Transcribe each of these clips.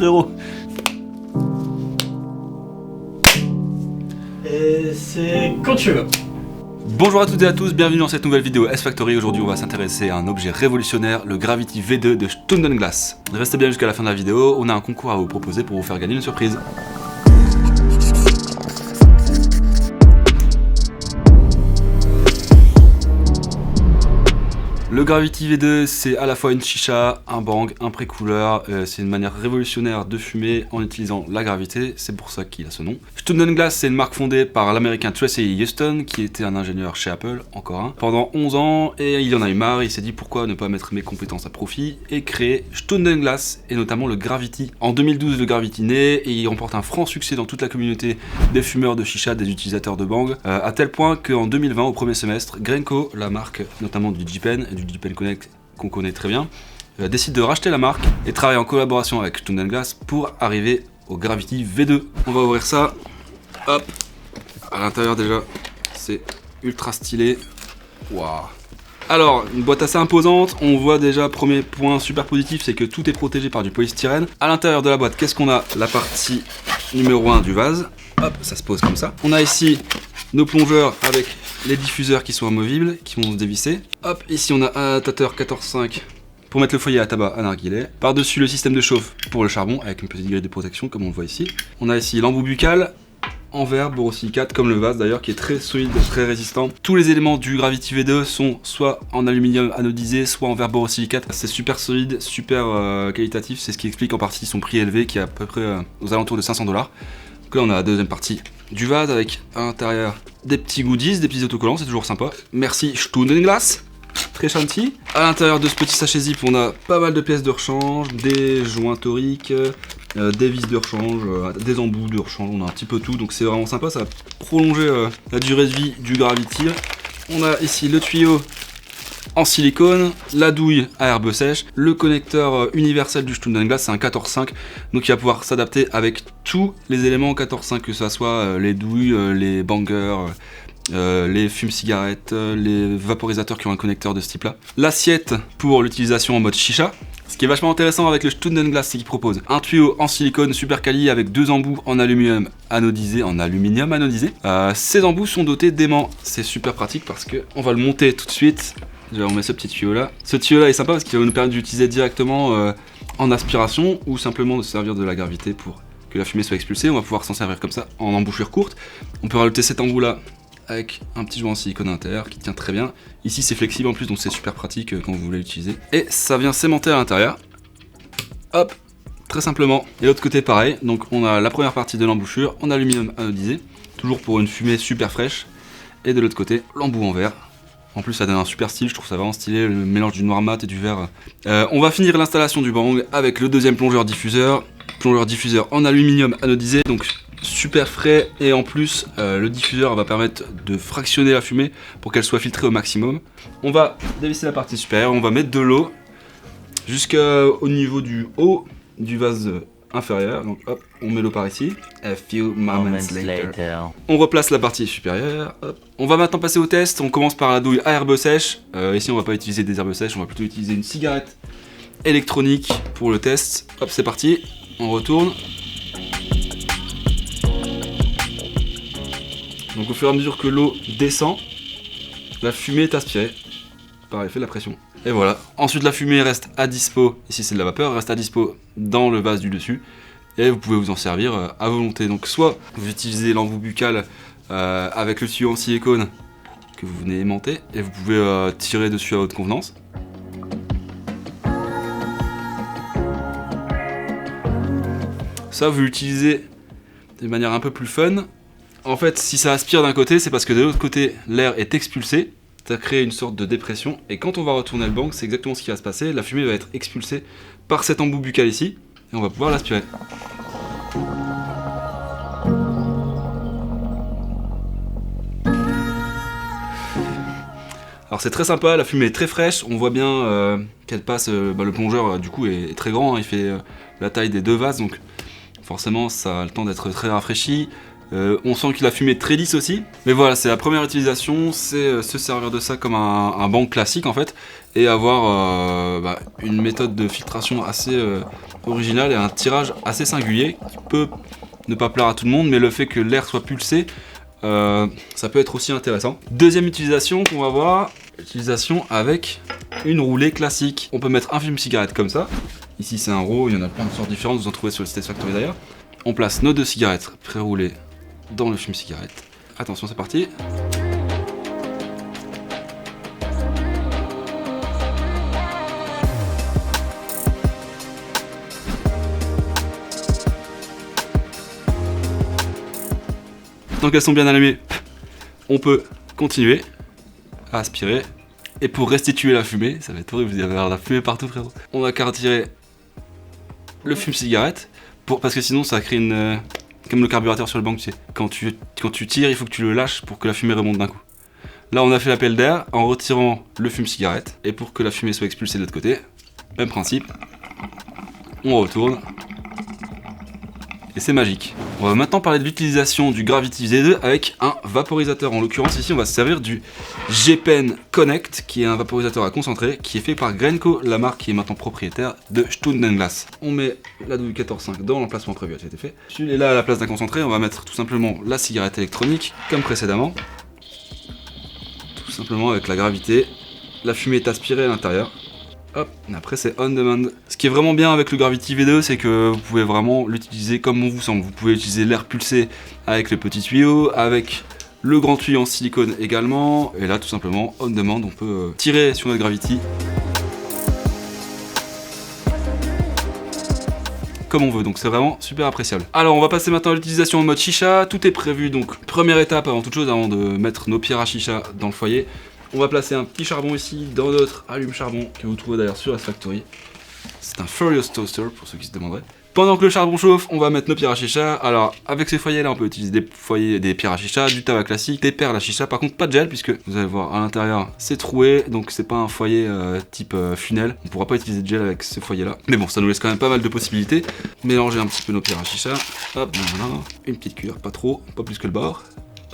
frérot. Et c'est quand tu veux. Bonjour à toutes et à tous, bienvenue dans cette nouvelle vidéo S-Factory. Aujourd'hui on va s'intéresser à un objet révolutionnaire, le Gravity V2 de Stundenglass. Restez bien jusqu'à la fin de la vidéo, on a un concours à vous proposer pour vous faire gagner une surprise. Le Gravity V2, c'est à la fois une chicha, un bang, un pré-couleur, c'est une manière révolutionnaire de fumer en utilisant la gravité, c'est pour ça qu'il a ce nom. Stundenglass, c'est une marque fondée par l'américain Tracy Houston, qui était un ingénieur chez Apple, encore un, pendant 11 ans, et il en a eu marre, il s'est dit pourquoi ne pas mettre mes compétences à profit, et créer Stundenglass, et notamment le Gravity. En 2012, le Gravity naît, et il remporte un franc succès dans toute la communauté des fumeurs de chicha, des utilisateurs de bang, à tel point qu'en 2020, au premier semestre, Grenco, la marque notamment du J-Pen, du J-Pen Connect qu'on connaît très bien, décide de racheter la marque et travaille en collaboration avec Stundenglass pour arriver au Gravity V2. On va ouvrir ça, hop, à l'intérieur déjà, c'est ultra stylé, waouh. Alors, une boîte assez imposante, on voit déjà, premier point super positif, c'est que tout est protégé par du polystyrène. À l'intérieur de la boîte, qu'est-ce qu'on a? La partie numéro 1 du vase, hop, ça se pose comme ça. On a ici nos plongeurs avec les diffuseurs qui sont amovibles, qui vont se dévisser. Hop, ici on a un adaptateur 14.5 pour mettre le foyer à tabac à narguilé. Par-dessus le système de chauffe pour le charbon avec une petite grille de protection comme on le voit ici. On a ici l'embout buccal en verre borosilicate comme le vase d'ailleurs qui est très solide, très résistant. Tous les éléments du Gravity V2 sont soit en aluminium anodisé, soit en verre borosilicate. C'est super solide, super qualitatif, c'est ce qui explique en partie son prix élevé qui est à peu près aux alentours de 500$. Donc là on a la deuxième partie du vase avec à l'intérieur des petits goodies, des petits autocollants, c'est toujours sympa. Merci Stundenglass, très gentil. À l'intérieur de ce petit sachet zip, on a pas mal de pièces de rechange, des joints toriques, des vis de rechange, des embouts de rechange, on a un petit peu tout, donc c'est vraiment sympa, ça va prolonger la durée de vie du Gravity. On a ici le tuyau en silicone, la douille à herbe sèche, le connecteur universel du Stundenglass, c'est un 14.5, donc il va pouvoir s'adapter avec tous les éléments 14.5, que ce soit les douilles, les bangers, les fumes-cigarettes, les vaporisateurs qui ont un connecteur de ce type-là. L'assiette pour l'utilisation en mode chicha. Ce qui est vachement intéressant avec le Stundenglass, c'est qu'il propose un tuyau en silicone super quali avec deux embouts en aluminium anodisé. Ces embouts sont dotés d'aimants. C'est super pratique parce que on va le monter tout de suite. Déjà, on met ce petit tuyau là. Ce tuyau là est sympa parce qu'il va nous permettre d'utiliser directement en aspiration ou simplement de servir de la gravité pour que la fumée soit expulsée. On va pouvoir s'en servir comme ça en embouchure courte. On peut rajouter cet embout là avec un petit joint en silicone à l'intérieur qui tient très bien. Ici c'est flexible en plus donc c'est super pratique quand vous voulez l'utiliser. Et ça vient s'aimanter à l'intérieur. Hop, très simplement. Et l'autre côté pareil, donc on a la première partie de l'embouchure en aluminium anodisé, toujours pour une fumée super fraîche. Et de l'autre côté, l'embout en verre. En plus ça donne un super style, je trouve ça vraiment stylé, le mélange du noir mat et du vert. On va finir l'installation du bang avec le deuxième plongeur diffuseur en aluminium anodisé, donc super frais, et en plus le diffuseur va permettre de fractionner la fumée pour qu'elle soit filtrée au maximum. On va dévisser la partie supérieure, on va mettre de l'eau jusqu'au niveau du haut du vase inférieur, donc hop, on met l'eau par ici. A few moments later. On replace la partie supérieure, hop. On va maintenant passer au test, on commence par la douille à herbe sèche. Ici on va pas utiliser des herbes sèches, on va plutôt utiliser une cigarette électronique pour le test. Hop, c'est parti, on retourne. Donc au fur et à mesure que l'eau descend, la fumée est aspirée par l'effet de la pression. Et voilà. Ensuite la fumée reste à dispo, ici c'est de la vapeur, reste à dispo dans le vase du dessus. Et vous pouvez vous en servir à volonté. Donc soit vous utilisez l'embout buccal avec le tuyau en silicone que vous venez aimanter, et vous pouvez tirer dessus à votre convenance. Ça vous l'utilisez de manière un peu plus fun. En fait, si ça aspire d'un côté, c'est parce que de l'autre côté, l'air est expulsé. Ça crée une sorte de dépression. Et quand on va retourner le bang, c'est exactement ce qui va se passer. La fumée va être expulsée par cet embout buccal ici. Et on va pouvoir l'aspirer. Alors c'est très sympa, la fumée est très fraîche. On voit bien qu'elle passe... le plongeur, du coup, est très grand. Hein, il fait la taille des deux vases. Donc forcément, ça a le temps d'être très rafraîchi. On sent que la fumée est très lisse aussi. Mais voilà, c'est la première utilisation, c'est se servir de ça comme un bang classique en fait, et avoir une méthode de filtration assez originale et un tirage assez singulier qui peut ne pas plaire à tout le monde, mais le fait que l'air soit pulsé, ça peut être aussi intéressant. Deuxième utilisation qu'on va voir, utilisation avec une roulée classique. On peut mettre un fume-cigarette comme ça. Ici c'est un RAW, il y en a plein de sortes différentes, vous en trouvez sur le site Factory d'ailleurs. On place nos 2 cigarettes pré-roulées dans le fume-cigarette. Attention, c'est parti. Donc elles sont bien allumées, on peut continuer à aspirer. Et pour restituer la fumée, ça va être horrible, vous allez avoir la fumée partout frérot. On va qu'à retirer le fume-cigarette, parce que sinon ça crée une... comme le carburateur sur le banc, tu sais. Quand tu tires, il faut que tu le lâches pour que la fumée remonte d'un coup. Là on a fait l'appel d'air en retirant le fume-cigarette. Et pour que la fumée soit expulsée de l'autre côté, même principe. On retourne. Et c'est magique. On va maintenant parler de l'utilisation du Gravity V2 avec un vaporisateur. En l'occurrence ici on va se servir du G-Pen Connect, qui est un vaporisateur à concentrer, qui est fait par Grenco, la marque qui est maintenant propriétaire de Stundenglas. On met la douille 14.5 dans l'emplacement prévu, a été fait. Et là à la place d'un concentré, on va mettre tout simplement la cigarette électronique, comme précédemment. Tout simplement avec la gravité, la fumée est aspirée à l'intérieur. Hop, et après c'est on demand. Ce qui est vraiment bien avec le Gravity V2, c'est que vous pouvez vraiment l'utiliser comme bon vous semble. Vous pouvez utiliser l'air pulsé avec le petit tuyau, avec le grand tuyau en silicone également. Et là tout simplement, on demand, on peut tirer sur notre Gravity comme on veut, donc c'est vraiment super appréciable. Alors on va passer maintenant à l'utilisation en mode chicha. Tout est prévu, donc première étape avant toute chose, avant de mettre nos pierres à chicha dans le foyer. On va placer un petit charbon ici dans notre allume-charbon que vous trouvez d'ailleurs sur la Factory. C'est un Furious Toaster pour ceux qui se demanderaient. Pendant que le charbon chauffe, on va mettre nos pierres à chicha. Alors avec ces foyers là, on peut utiliser des pierres à chicha, du tabac classique, des perles à chicha. Par contre pas de gel, puisque vous allez voir à l'intérieur c'est troué, donc c'est pas un foyer type funnel. On pourra pas utiliser de gel avec ce foyer là. Mais bon, ça nous laisse quand même pas mal de possibilités. Mélanger un petit peu nos pierres à chicha. Hop, voilà. Une petite cuillère, pas trop, pas plus que le bord.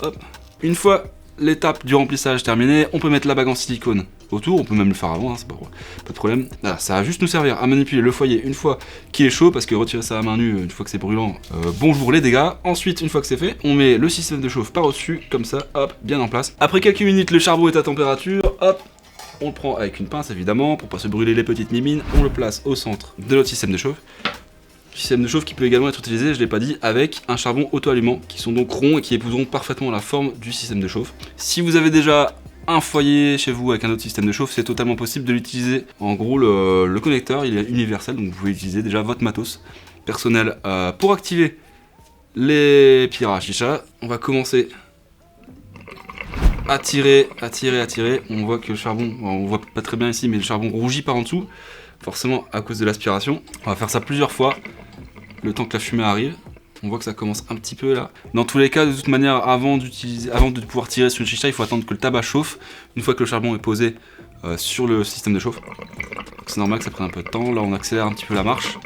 Hop. Une fois l'étape du remplissage terminée, on peut mettre la bague en silicone autour, on peut même le faire avant, hein, c'est pas de problème. Voilà, ça va juste nous servir à manipuler le foyer une fois qu'il est chaud, parce que retirer ça à main nue une fois que c'est brûlant, bonjour les dégâts. Ensuite, une fois que c'est fait, on met le système de chauffe par au-dessus, comme ça, hop, bien en place. Après quelques minutes, le charbon est à température, hop, on le prend avec une pince évidemment, pour pas se brûler les petites mimines, on le place au centre de notre système de chauffe. Système de chauffe qui peut également être utilisé, je l'ai pas dit, avec un charbon auto-allumant, qui sont donc ronds et qui épouseront parfaitement la forme du système de chauffe. Si vous avez déjà un foyer chez vous avec un autre système de chauffe, c'est totalement possible de l'utiliser. En gros, le connecteur, il est universel, donc vous pouvez utiliser déjà votre matos personnel. Pour activer les pierres à chicha, on va commencer à tirer. On voit que le charbon, on voit pas très bien ici, mais le charbon rougit par en dessous, forcément à cause de l'aspiration. On va faire ça plusieurs fois, le temps que la fumée arrive. On voit que ça commence un petit peu là. Dans tous les cas, de toute manière, avant de pouvoir tirer sur une chicha, il faut attendre que le tabac chauffe. Une fois que le charbon est posé sur le système de chauffe. C'est normal que ça prenne un peu de temps. Là, on accélère un petit peu la marche.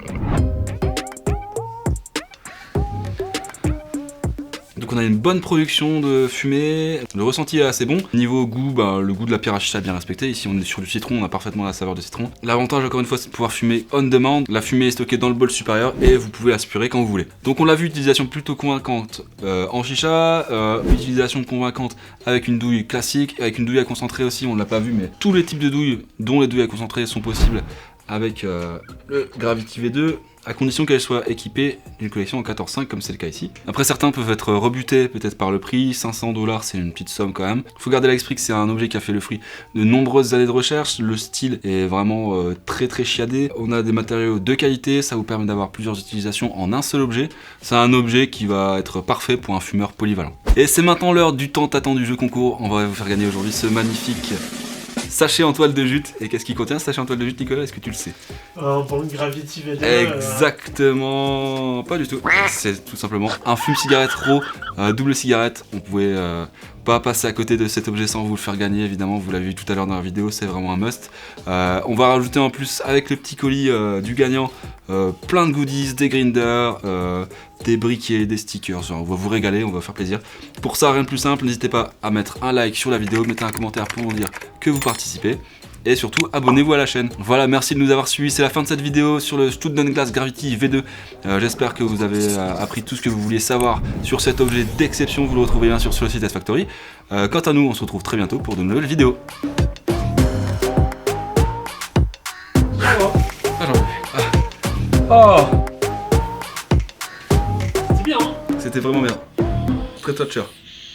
Donc on a une bonne production de fumée, le ressenti est assez bon. Niveau goût, le goût de la pierre à chicha est bien respecté. Ici on est sur du citron, on a parfaitement la saveur de citron. L'avantage encore une fois c'est de pouvoir fumer on demand. La fumée est stockée dans le bol supérieur et vous pouvez aspirer quand vous voulez. Donc on l'a vu, utilisation plutôt convaincante en chicha, utilisation convaincante avec une douille classique, avec une douille à concentrer aussi, on l'a pas vu mais tous les types de douilles, dont les douilles à concentrer sont possibles avec le Gravity V2. À condition qu'elle soit équipée d'une collection en 14.5 comme c'est le cas ici. Après certains peuvent être rebutés peut-être par le prix, 500 $, c'est une petite somme quand même. Faut garder à l'esprit que c'est un objet qui a fait le fruit de nombreuses années de recherche, le style est vraiment très chiadé. On a des matériaux de qualité, ça vous permet d'avoir plusieurs utilisations en un seul objet. C'est un objet qui va être parfait pour un fumeur polyvalent. Et c'est maintenant l'heure du tant attendu jeu concours, on va vous faire gagner aujourd'hui ce magnifique sachet en toile de jute. Et qu'est-ce qu'il contient ce sachet en toile de jute, Nicolas? Est-ce que tu le sais? Un Bang Gravity V2. Exactement, pas du tout. C'est tout simplement un fume-cigarette RAW, double cigarette. On pouvait pas passer à côté de cet objet sans vous le faire gagner, évidemment. Vous l'avez vu tout à l'heure dans la vidéo, c'est vraiment un must. On va rajouter en plus avec le petit colis du gagnant plein de goodies, des grinders, des briquets, des stickers. Genre, on va vous régaler, on va vous faire plaisir. Pour ça, rien de plus simple, n'hésitez pas à mettre un like sur la vidéo, mettez un commentaire pour nous dire que vous participez. Et surtout, abonnez-vous à la chaîne. Voilà, merci de nous avoir suivis. C'est la fin de cette vidéo sur le Student Glass Gravity V2. J'espère que vous avez appris tout ce que vous vouliez savoir sur cet objet d'exception. Vous le retrouvez bien sûr sur le site S-Factory. Quant à nous, on se retrouve très bientôt pour de nouvelles vidéos. Oh, c'est bien, hein. c'était vraiment bien. Très toucher.